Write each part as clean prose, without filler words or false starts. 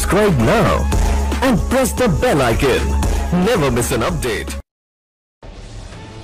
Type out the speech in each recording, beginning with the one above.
Subscribe now and press the bell icon. Never miss an update.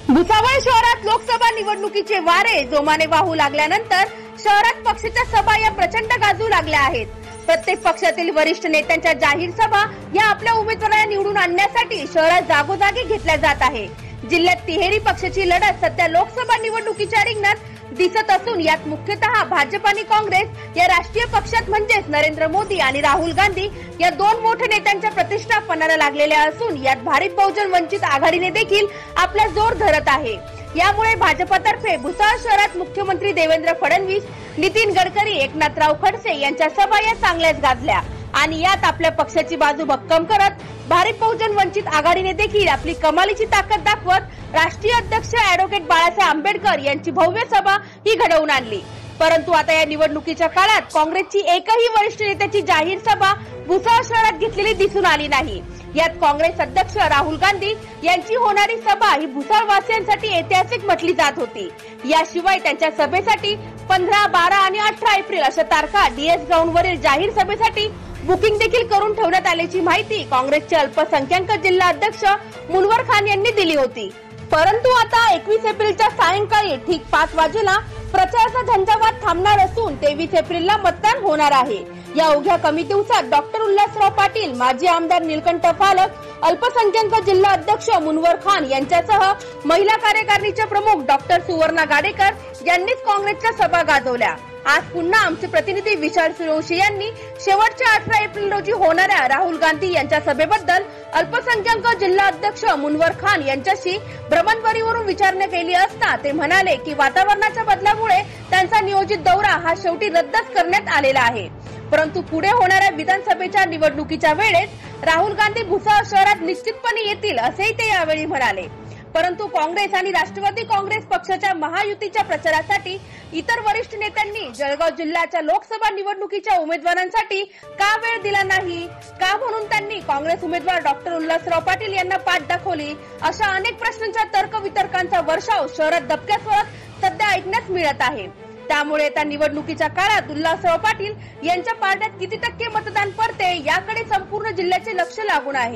Bhusawal शहरात लोकसभा निवडणुकीचे वारे जोमाने वाहू लागल्यानंतर शहरात पक्षाच्या सभा या प्रचंड गाजू लागल्या आहेत. प्रत्येक पक्षातील वरिष्ठ नेत्यांच्या जाहीर सभा या आपल्या उमेदवारांना निवडून आणण्यासाठी शहरात जागोजागी घेतल्या जात आहे. जिल्ह्यात तिहेरी पक्षाची लढत सध्या लोकसभा निवडणुकीच्या रिंगणात दिसत असून यात मुख्यतः भाजप आणि काँग्रेस या राष्ट्रीय पक्षात म्हणजेच नरेंद्र मोदी आणि राहुल गांधी या दोन मोठ्या नेत्यांच्या प्रतिष्ठा पणाला लागलेल्या असून यात भारिप बहुजन वंचित आघाडीने देखील आपला जोर धरत आहे. यामुळे भाजपतर्फे भुसावळ शहरात मुख्यमंत्री देवेंद्र फडणवीस, नितीन गडकरी, एकनाथराव खडसे यांच्या सभा या चांगल्याच गाजल्या आणि यात आपल्या पक्षाची बाजू भक्कम करत भारिप बहुजन वंचित आघाडीने देखील आपली कमालीची ताकद दाखवत राष्ट्रीय अध्यक्ष ॲडव्होकेट बाळासाहेब आंबेडकर यांची भव्य सभा ही घडवून आणली. परंतु आता या निवडणुकीच्या काळात काँग्रेसची एकही वरिष्ठ नेत्याची जाहीर सभा भुसावळ शहरात घेतलेली दिसून आली नाही. यात काँग्रेस अध्यक्ष राहुल गांधी यांची होणारी सभा ही भुसावळवासियांसाठी ऐतिहासिक म्हटली जात होती. याशिवाय त्यांच्या सभेसाठी 15, 12 आणि 18 एप्रिल अशा तारखा डीएस ग्राउंडवरील जाहीर सभेसाठी बुकिंग देखील करून ठेवण्यात आल्याची माहिती काँग्रेसचे अल्पसंख्याक जिल्हा अध्यक्ष मुनवर खान यांनी दिली होती. परंतु आता 21 एप्रिलच्या सायंकाळी ठीक 5 वाजेला प्रचाराचा झंझावात थांबणार असून 23 एप्रिलला मतदान होणार आहे. या अवघ्या कमी दिवसात डॉक्टर उल्हासराव पाटील, माजी आमदार निलकंठ पालक, अल्पसंख्याक जिल्हा अध्यक्ष मुनवर खान यांच्यासह महिला कार्यकारिणीचे प्रमुख डॉक्टर सुवर्णा गाडेकर यांनीच काँग्रेसच्या सभा गाजवल्या. आज पुन्हा आमचे प्रतिनिधी विशाल सूर्यवंशी यांनी शेवटच्या 18 एप्रिल रोजी होणाऱ्या राहुल गांधी यांच्या सभेबद्दल अल्पसंख्याक जिल्हा अध्यक्ष मुनवर खान यांच्याशी भ्रमणध्वनीवरून विचारणा केली असता ते म्हणाले की वातावरणाच्या बदलामुळे त्यांचा नियोजित दौरा हा शेवटी रद्दच करण्यात आलेला आहे. परंतु पुढे होणाऱ्या विधानसभेच्या निवडणुकीच्या वेळेस राहुल गांधी भुसावळ शहरात निश्चितपणे येतील असेही ते यावेळी म्हणाले. परंतु काँग्रेस आणि राष्ट्रवादी काँग्रेस पक्षाच्या महायुतीच्या प्रचारासाठी इतर वरिष्ठ नेत्यांनी जळगाव जिल्ह्याच्या लोकसभा निवडणुकीच्या उमेदवारांसाठी का वेळ दिला नाही, का म्हणून त्यांनी काँग्रेस उमेदवार डॉक्टर उल्हासराव पाटील यांना पाठ दाखवली, अशा अनेक प्रश्नांच्या तर्कवितर्कांचा वर्षाव शहरात दबक्या स्वरात सध्या ऐकण्यास मिळत आहे. त्यामुळे त्या निवडणुकीच्या काळात उल्हासराव पाटील यांच्या पारड्यात किती टक्के मतदान पडते याकडे संपूर्ण जिल्ह्याचे लक्ष लागून आहे.